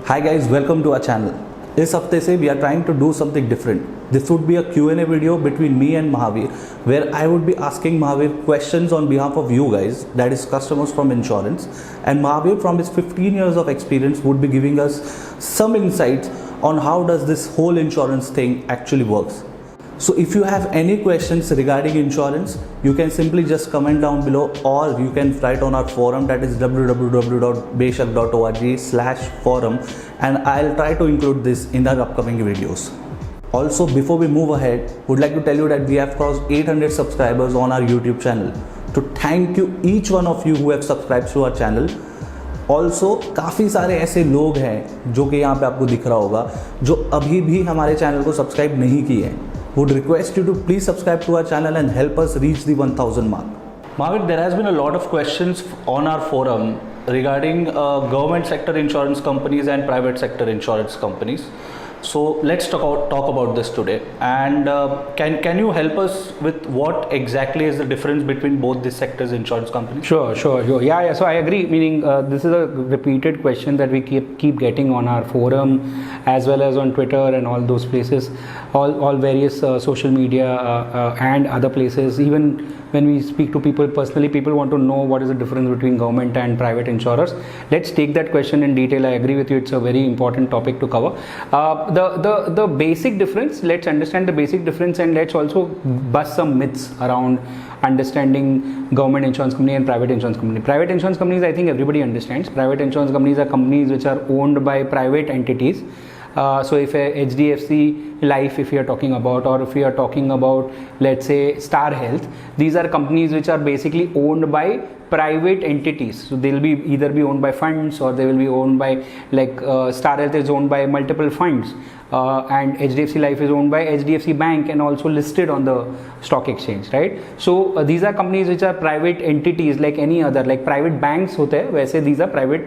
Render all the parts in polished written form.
Hi guys, welcome to our channel. इस हफ्ते से we are trying to do something different. This would be a Q&A video between me and Mahavir, where I would be asking Mahavir questions on behalf of you guys, that is customers from insurance, and Mahavir from his 15 years of experience would be giving us some insights on how does this whole insurance thing actually works. So if you have any questions regarding insurance, you can simply just comment down below, or you can write on our forum, that is www.beshak.org/forum, and I'll try to include this in our upcoming videos. Also, before we move ahead, would like to tell you that we have crossed 800 subscribers on our YouTube channel. To thank you each one of you who have subscribed to our channel. Also काफ़ी सारे ऐसे लोग हैं जो कि यहाँ पे आपको दिख रहा होगा जो अभी भी हमारे चैनल को सब्सक्राइब नहीं किए हैं. Would request you to please subscribe to our channel and help us reach the 1000 mark. Mahavir, there has been a lot of questions on our forum regarding government sector insurance companies and private sector insurance companies. So let's talk about this today. And can you help us with what exactly is the difference between both these sectors insurance companies? Sure. Yeah. So I agree. Meaning this is a repeated question that we keep getting on our forum, as well as on Twitter and all those places, all various social media and other places. Even when we speak to people personally, people want to know what is the difference between government and private insurers. Let's take that question in detail. I agree with you. It's a very important topic to cover. The basic difference, let's understand the basic difference, and let's also bust some myths around understanding government insurance company and private insurance company. Private insurance companies, I think everybody understands. Private insurance companies are companies which are owned by private entities. So if a HDFC Life, if you are talking about, or if you are talking about, let's say, Star Health, these are companies which are basically owned by private entities. So they'll be either be owned by funds, or they will be owned by, like Star Health is owned by multiple funds, and HDFC Life is owned by HDFC Bank and also listed on the stock exchange, right? So these are companies which are private entities like any other, like private banks hote hain, वैसे these are private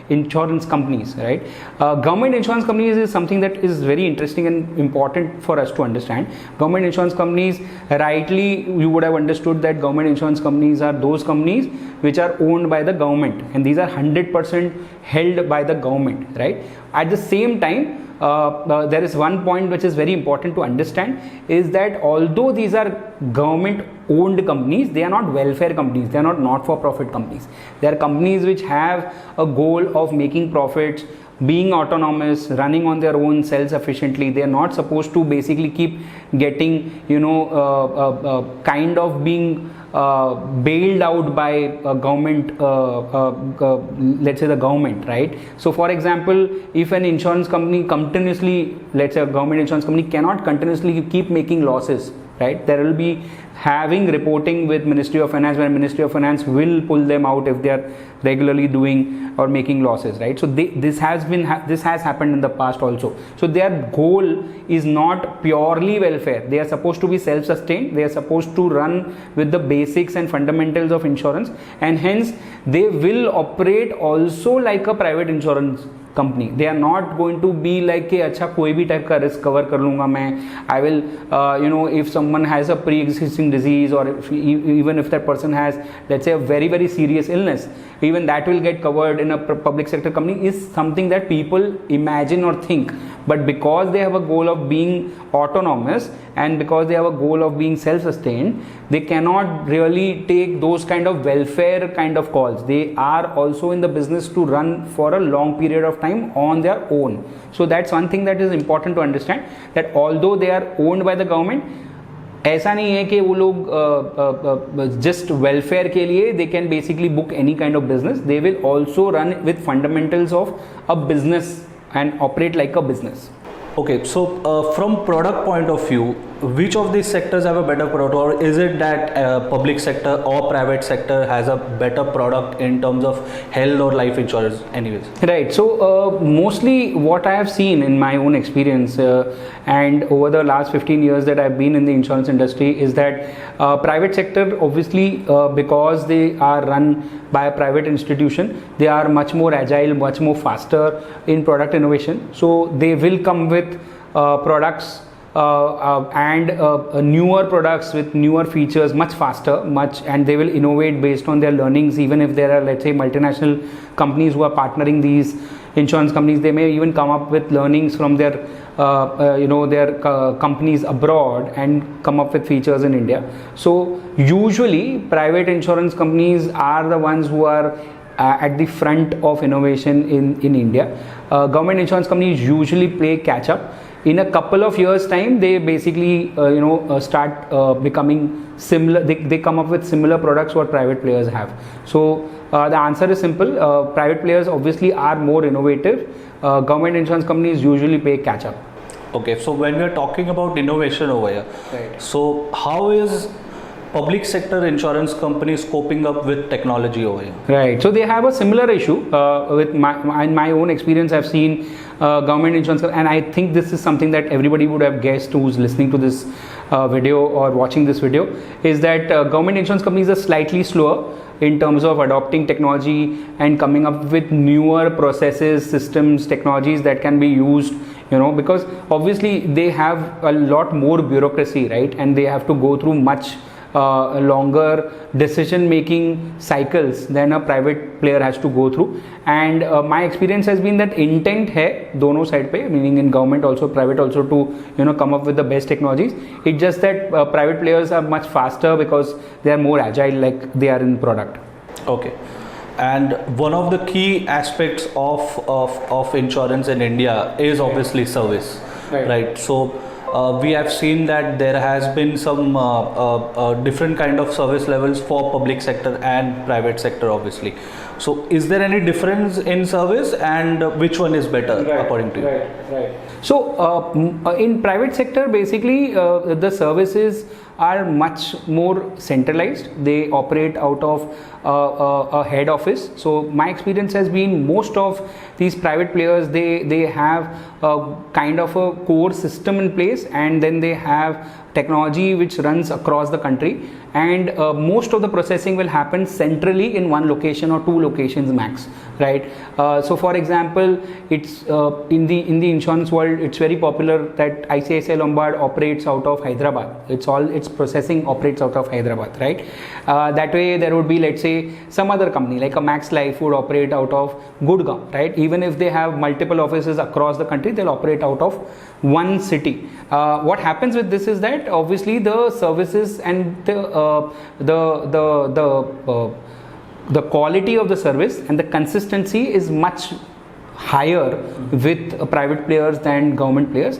insurance companies, right? Government insurance companies is something that is very interesting and important for us to understand. Government insurance companies, rightly you would have understood that government insurance companies are those companies which are owned by the government, and these are 100% held by the government, right? At the same time, there is one point which is very important to understand, is that although these are government owned companies, they are not welfare companies, they are not for profit companies. They are companies which have a goal of making profits, being autonomous, running on their own self-sufficiently. They are not supposed to basically keep getting, kind of being bailed out by a government, let's say the government, right? So for example, if an insurance company continuously, let's say a government insurance company cannot continuously keep making losses, right? There will be having reporting with Ministry of Finance, where Ministry of Finance will pull them out if they are regularly doing or making losses, right? So this has happened in the past also. So their goal is not purely welfare. They are supposed to be self-sustained. They are supposed to run with the basics and fundamentals of insurance, and hence they will operate also like a private insurance company. They are not going to be like कि अच्छा कोई भी type का risk cover कर लूँगा मैं. I will, if someone has a pre-existing disease, or even if that person has, let's say, a very, very serious illness, even that will get covered in a public sector company, is something that people imagine or think. But because they have a goal of being autonomous, and because they have a goal of being self-sustained, they cannot really take those kind of welfare kind of calls. They are also in the business to run for a long period of time on their own. So that's one thing that is important to understand, that although they are owned by the government, ऐसा नहीं है कि वो लोग just welfare के लिए they can basically book any kind of business. They will also run with fundamentals of a business and operate like a business. Okay, so from product point of view, which of these sectors have a better product, or is it that public sector or private sector has a better product in terms of health or life insurance anyways? Right. So mostly what I have seen in my own experience and over the last 15 years that I've been in the insurance industry is that private sector, obviously because they are run by a private institution, they are much more agile, much more faster in product innovation. So they will come with products newer products with newer features much faster, and they will innovate based on their learnings. Even if there are, let's say, multinational companies who are partnering these insurance companies, they may even come up with learnings from their companies abroad and come up with features in India. So usually private insurance companies are the ones who are at the front of innovation in India. Government insurance companies usually play catch up. In a couple of years time, they basically start becoming similar. They come up with similar products what private players have. So the answer is simple. Private players obviously are more innovative. Government insurance companies usually play catch up. Okay, so when we are talking about innovation over here, Right. so how is public sector insurance companies coping up with technology over here? Right. So they have a similar issue. With my own experience, I've seen government insurance, and I think this is something that everybody would have guessed who's listening to this video or watching this video, is that government insurance companies are slightly slower in terms of adopting technology and coming up with newer processes, systems, technologies that can be used, because obviously they have a lot more bureaucracy, right? And they have to go through much longer decision making cycles than a private player has to go through. And my experience has been that intent hai dono side pe, meaning in government also, private also, to come up with the best technologies. It's just that private players are much faster because they are more agile, like they are in product. Okay. And one of the key aspects of insurance in India is obviously service, right? So we have seen that there has been some different kind of service levels for public sector and private sector, obviously. So is there any difference in service, and which one is better according to you? Right. So in private sector, basically the services are much more centralized. They operate out of a head office. So my experience has been most of these private players, they have a kind of a core system in place, and then they have technology which runs across the country, and most of the processing will happen centrally in one location or two locations max, right? So for example, it's in the insurance world, it's very popular that ICICI Lombard operates out of Hyderabad. Its processing operates out of Hyderabad, right? That way there would be, let's say, some other company like a Max Life would operate out of Gurgaon, right? Even if they have multiple offices across the country, they'll operate out of one city. What happens with this is that obviously the services and the quality of the service and the consistency is much higher with private players than government players.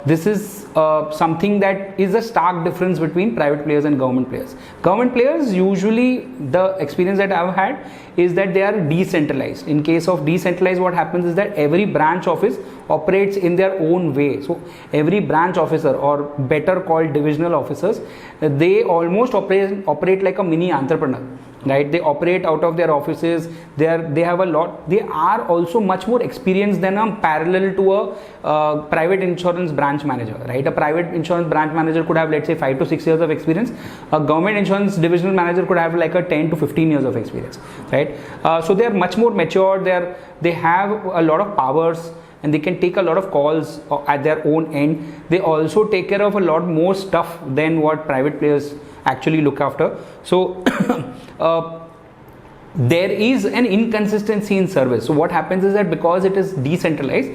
This is something that is a stark difference between private players and government players. Government players, usually the experience that I've had is that they are decentralized. In case of decentralized, what happens is that every branch office operates in their own way. So every branch officer, or better called divisional officers, they almost operate like a mini entrepreneur, right? They operate out of their offices. They have a lot. They are also much more experienced than a parallel to a private insurance branch manager, right? A private insurance branch manager could have, let's say, 5 to 6 years of experience. A government insurance divisional manager could have like a 10 to 15 years of experience, right? So they are much more mature. They have a lot of powers, and they can take a lot of calls at their own end. They also take care of a lot more stuff than what private players actually look after. So there is an inconsistency in service. So what happens is that because it is decentralized,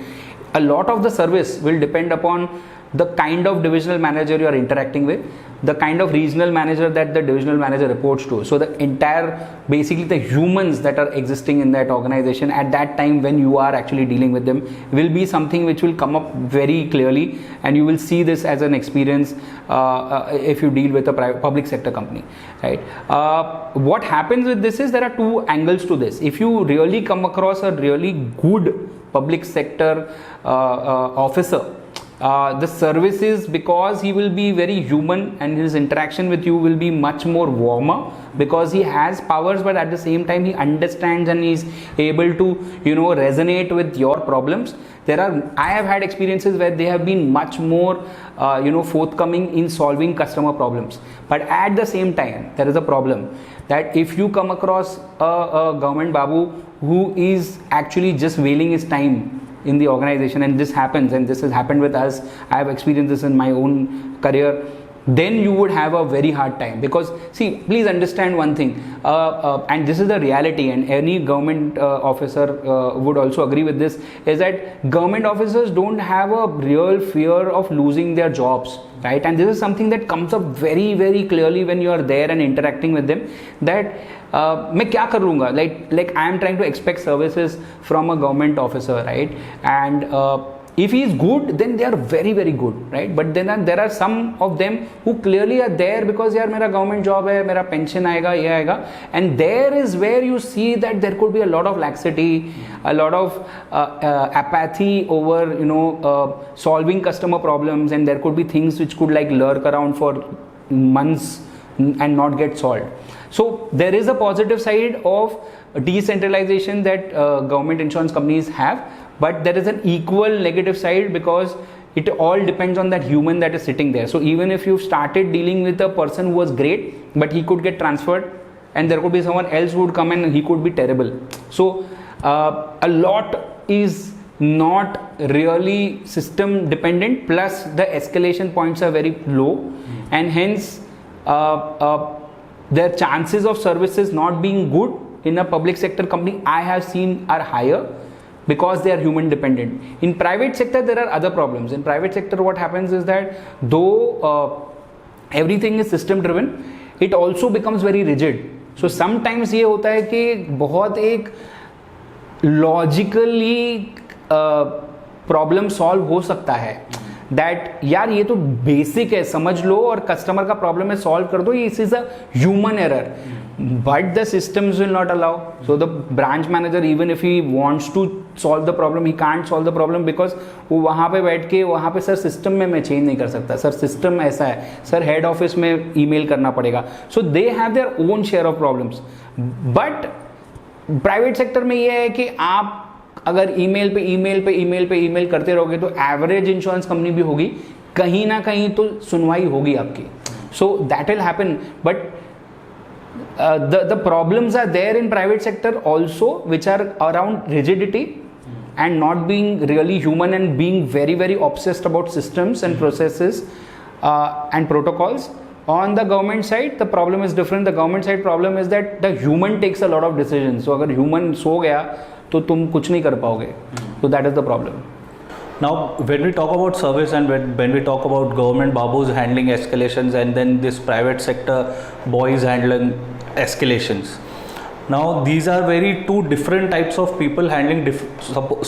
a lot of the service will depend upon the kind of divisional manager you are interacting with, the kind of regional manager that the divisional manager reports to. So the entire, basically the humans that are existing in that organization at that time when you are actually dealing with them will be something which will come up very clearly, and you will see this as an experience if you deal with a public sector company, right? What happens with this is there are two angles to this. If you really come across a really good public sector officer, the services, because he will be very human and his interaction with you will be much more warmer, because he has powers, but at the same time he understands and he's able to resonate with your problems. I have had experiences where they have been much more forthcoming in solving customer problems, but at the same time there is a problem that if you come across a government babu who is actually just wailing his time in the organization, and this happens, and this has happened with us, I have experienced this in my own career, then you would have a very hard time. Because see, please understand one thing, and this is the reality, and any government officer would also agree with this, is that government officers don't have a real fear of losing their jobs, right? And this is something that comes up very very clearly when you are there and interacting with them, that मैं क्या कर लूँगा, like I am trying to expect services from a government officer, right? And if he is good, then they are very very good, right? But then there are some of them who clearly are there because यार मेरा government job है, मेरा pension आएगा, ये आएगा, and there is where you see that there could be a lot of laxity, a lot of apathy over solving customer problems, and there could be things which could like lurk around for months and not get solved. So there is a positive side of decentralization that government insurance companies have, but there is an equal negative side, because it all depends on that human that is sitting there. So even if you've started dealing with a person who was great, but he could get transferred, and there could be someone else who would come and he could be terrible. So a lot is not really system dependent, plus the escalation points are very low, and hence their chances of services not being good in a public sector company I have seen are higher, because they are human dependent. In private sector there are other problems. In private sector what happens is that though everything is system driven, it also becomes very rigid. So sometimes ये होता है कि बहुत एक logically problem solve हो सकता है, that यार ये तो बेसिक है, समझ लो, और कस्टमर का प्रॉब्लम है, सॉल्व कर दो, इस is a human error, but the systems will not allow. So the branch manager, even if he wants to solve the problem, he can't solve the problem, because वो वहाँ पे बैठ के वहाँ पे सर सिस्टम में मैं चेंज नहीं कर सकता, सर सिस्टम ऐसा है, सर हेड ऑफिस में ईमेल करना पड़ेगा. So they have their own share of problems. But private sector में ये है कि आप अगर ईमेल करते रहोगे तो एवरेज इंश्योरेंस कंपनी भी होगी, कहीं ना कहीं तो सुनवाई होगी आपकी. So that will happen, but the problems are there in private sector also, which are around rigidity and not being really human and being very very obsessed about systems and processes and protocols. On the government side the problem is different. The government side problem is that the human takes a lot of decisions. So अगर human सो गया तो तुम कुछ नहीं कर पाओगे. So that is the problem. Now, when we talk about service and when we talk about government babus handling escalations, and then this private sector boys handling escalations, now these are very two different types of people handling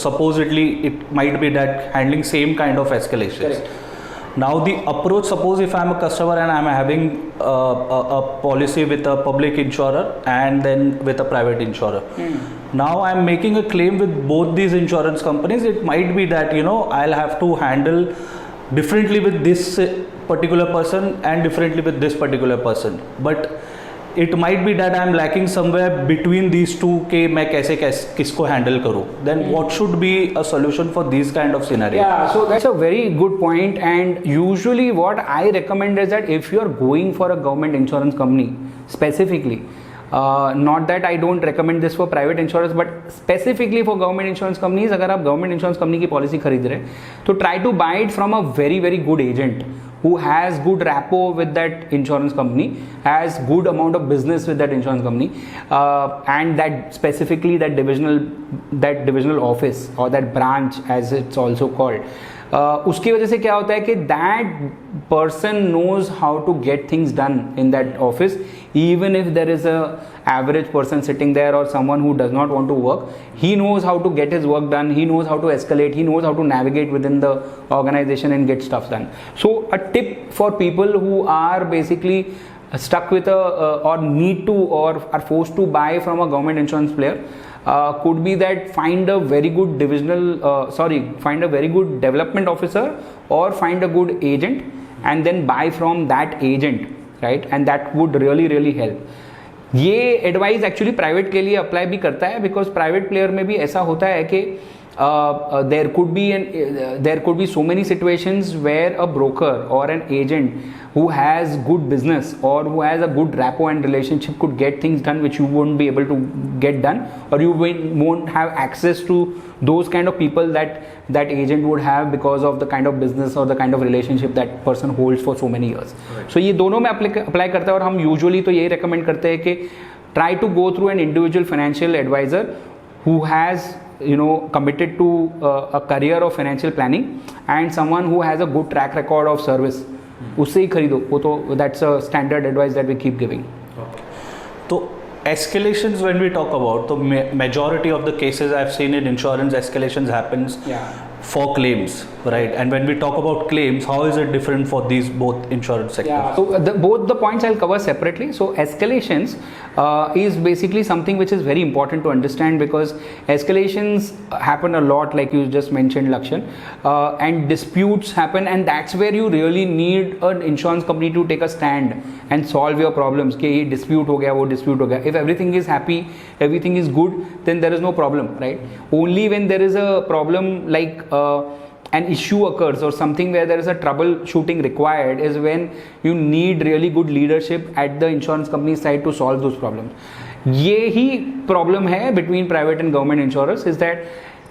supposedly it might be that handling same kind of escalations. Correct. Now the approach, suppose if I am a customer and I am having a policy with a public insurer and then with a private insurer. Now I am making a claim with both these insurance companies. It might be that I'll have to handle differently with this particular person and differently with this particular person. But it might be that I am lacking somewhere between these two के मैं कैसे किसको handle करूँ. Then what should be a solution for these kind of scenario? Yeah, so that's a very good point, and usually what I recommend is that if you are going for a government insurance company specifically, not that I don't recommend this for private insurers, but specifically for government insurance companies, अगर आप government insurance company की policy खरीद रहे हैं तो try to buy it from a very very good agent who has good rapport with that insurance company, has good amount of business with that insurance company, and that specifically that divisional office or that branch as it's also called. उसकी वजह से क्या होता है कि that person knows how to get things done in that office, even if there is a average person sitting there or someone who does not want to work. He knows how to get his work done, he knows how to escalate, he knows how to navigate within the organization and get stuff done. So a tip for people who are basically stuck with or need to or are forced to buy from a government insurance player could be that find a very good find a very good development officer or find a good agent and then buy from that agent, right? And that would really really help. ये advice actually private के लिए apply भी करता है, because private player में भी ऐसा होता है कि there could be so many situations where a broker or an agent who has good business or who has a good rapport and relationship could get things done which you won't be able to get done, or you won't have access to those kind of people that agent would have because of the kind of business or the kind of relationship that person holds for so many years. So ये दोनों में apply करता है, और हम usually तो यही recommend करते हैं कि try to go through an individual financial advisor who has committed to a career of financial planning and someone who has a good track record of service. उससे ही खरीदो, वो तो that's a standard advice that we keep giving. तो escalations, when we talk about, the majority of the cases I've seen in insurance, escalations happens for claims, right? And when we talk about claims, how is it different for these both insurance sectors? Yeah, so both the points I'll cover separately. So escalations is basically something which is very important to understand, because escalations happen a lot, like you just mentioned, Lakshan, and disputes happen, and that's where you really need an insurance company to take a stand and solve your problems. कि ये dispute हो गया, वो dispute हो गया. If everything is happy, everything is good, then there is no problem, right? Only when there is a problem, like an issue occurs or something where there is a troubleshooting required, is when you need really good leadership at the insurance company side to solve those problems. ये ही problem है between private and government insurers, is that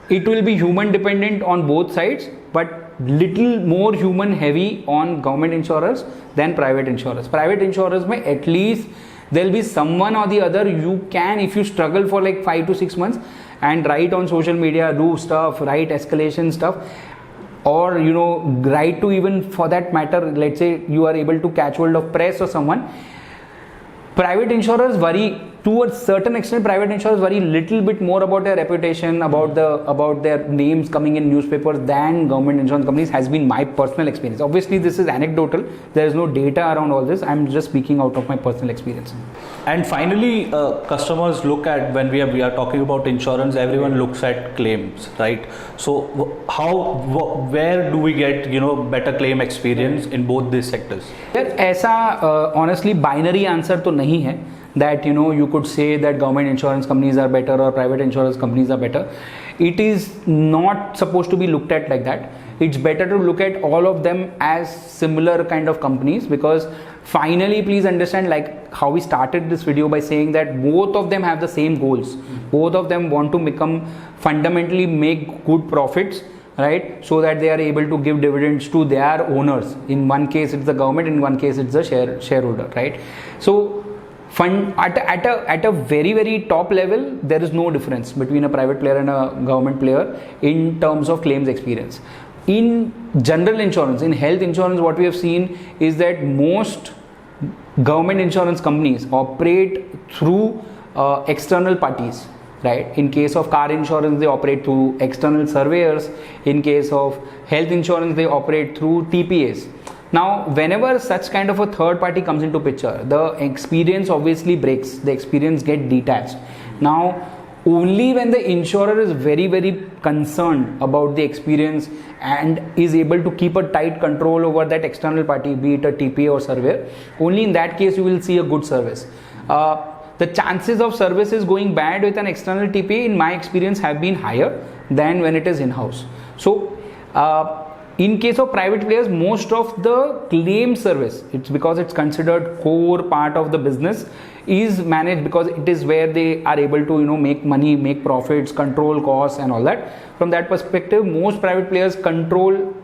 it will be human dependent on both sides, but little more human heavy on government insurers than private insurers. Private insurers में at least there will be someone or the other you can, if you struggle for like 5 to 6 months and write on social media, do stuff, write escalation stuff, or write to, even for that matter, let's say you are able to catch hold of press or someone. Private insurers worry, to a certain extent, private insurers worry little bit more about their reputation, about their names coming in newspapers than government insurance companies, has been my personal experience. Obviously this is anecdotal, there is no data around all this, I'm just speaking out of my personal experience. And finally, customers look at, when we are talking about insurance, everyone looks at claims, right? So where do we get better claim experience in both these sectors? ऐसा honestly binary answer तो नहीं है, that you could say that government insurance companies are better or private insurance companies are better. It is not supposed to be looked at like that. It's better to look at all of them as similar kind of companies, because finally, please understand, like how we started this video by saying that both of them have the same goals. Both of them want to fundamentally make good profits, right? So that they are able to give dividends to their owners. In one case it's the government, in one case it's the shareholder, right? So at a very, very top level, there is no difference between a private player and a government player in terms of claims experience. In general insurance, in health insurance, what we have seen is that most government insurance companies operate through external parties, right? In case of car insurance, they operate through external surveyors. In case of health insurance, they operate through TPAs. Now, whenever such kind of a third party comes into picture, the experience obviously breaks, the experience gets detached. Now, only when the insurer is very, very concerned about the experience and is able to keep a tight control over that external party, be it a TPA or surveyor, only in that case you will see a good service. The chances of services going bad with an external TPA, in my experience, have been higher than when it is in-house. So, in case of private players, most of the claim service, it's because it's considered core part of the business, is managed, because it is where they are able to make money, make profits, control costs and all that. From that perspective, most private players control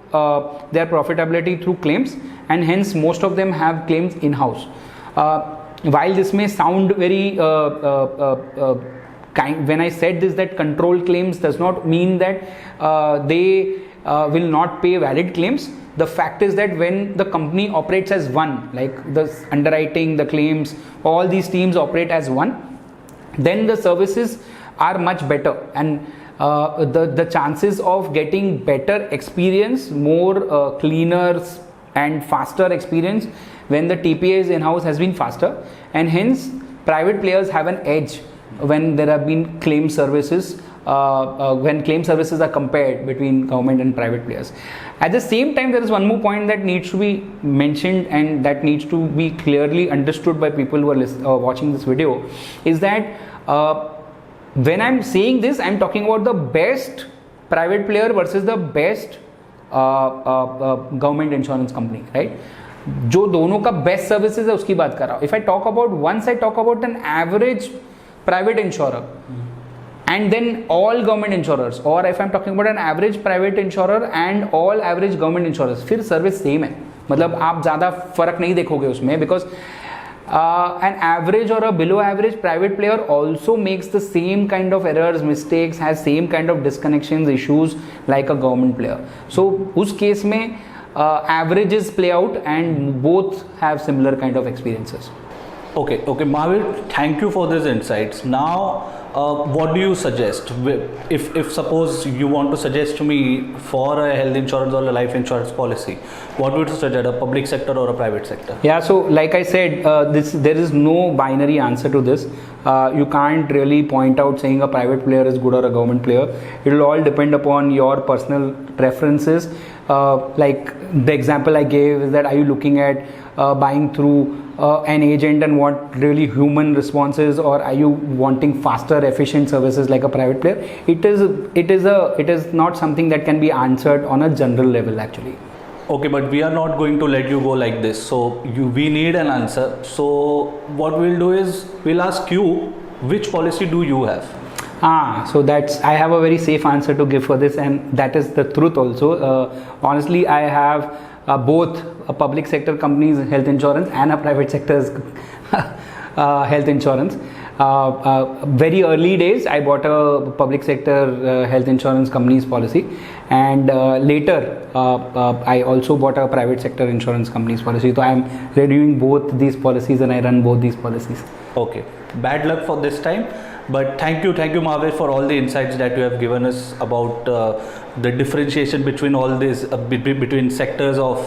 their profitability through claims, and hence most of them have claims in-house. While this may sound very when I said this, that control claims does not mean that they will not pay valid claims. The fact is that when the company operates as one, like the underwriting, the claims, all these teams operate as one, then the services are much better, and the chances of getting better experience, more cleaner and faster experience when the TPA is in-house has been faster, and hence private players have an edge when there have been claim services, when claim services are compared between government and private players. At the same time, there is one more point that needs to be mentioned and that needs to be clearly understood by people who are watching this video, is that when I'm saying this, I'm talking about the best private player versus the best government insurance company, right? जो दोनों का best services है उसकी बात कर रहा हूँ. If I talk about once I talk about an average private insurer and then all government insurers, or if I'm talking about an average private insurer and all average government insurers, फिर service same है. मतलब आप ज़्यादा फर्क नहीं देखोगे उसमें, because an average or a below average private player also makes the same kind of errors, mistakes, has same kind of disconnections, issues like a government player. So उस केस में averages play out and both have similar kind of experiences. Okay, Mahavir, thank you for these insights. Now, what do you suggest? If suppose you want to suggest me for a health insurance or a life insurance policy, what would you suggest, a public sector or a private sector? Yeah, so like I said, there is no binary answer to this. You can't really point out saying a private player is good or a government player. It will all depend upon your personal preferences. Like the example I gave is that, are you looking at buying through an agent and want really human responses, or are you wanting faster, efficient services like a private player? It is not something that can be answered on a general level actually. Okay, but we are not going to let you go like this. So we need an answer. So what we'll do is we'll ask you, which policy do you have? So I have a very safe answer to give for this, and that is the truth also. Honestly, I have both a public sector company's health insurance and a private sector's health insurance. Very early days, I bought a public sector health insurance company's policy, and later I also bought a private sector insurance company's policy. So I am reviewing both these policies and I run both these policies. Okay, bad luck for this time. But thank you Mahavir, for all the insights that you have given us about the differentiation between all these between sectors of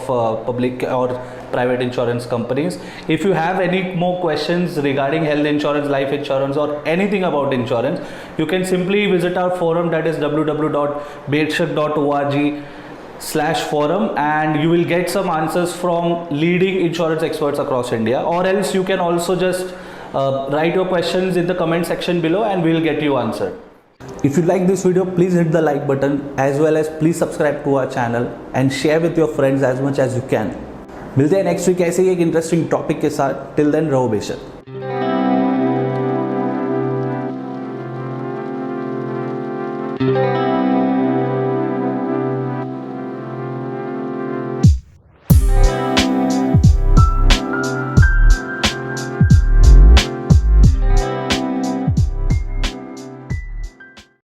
public or private insurance companies. If you have any more questions regarding health insurance, life insurance, or anything about insurance, you can simply visit our forum, that is www.bekshak.org/forum, and you will get some answers from leading insurance experts across India. Or else you can also just write your questions in the comment section below and we'll get you answered. If you like this video, please hit the like button, as well as please subscribe to our channel and share with your friends as much as you can. मिलते हैं next week ऐसे ही एक interesting topic के साथ. Till then रहो बेशक.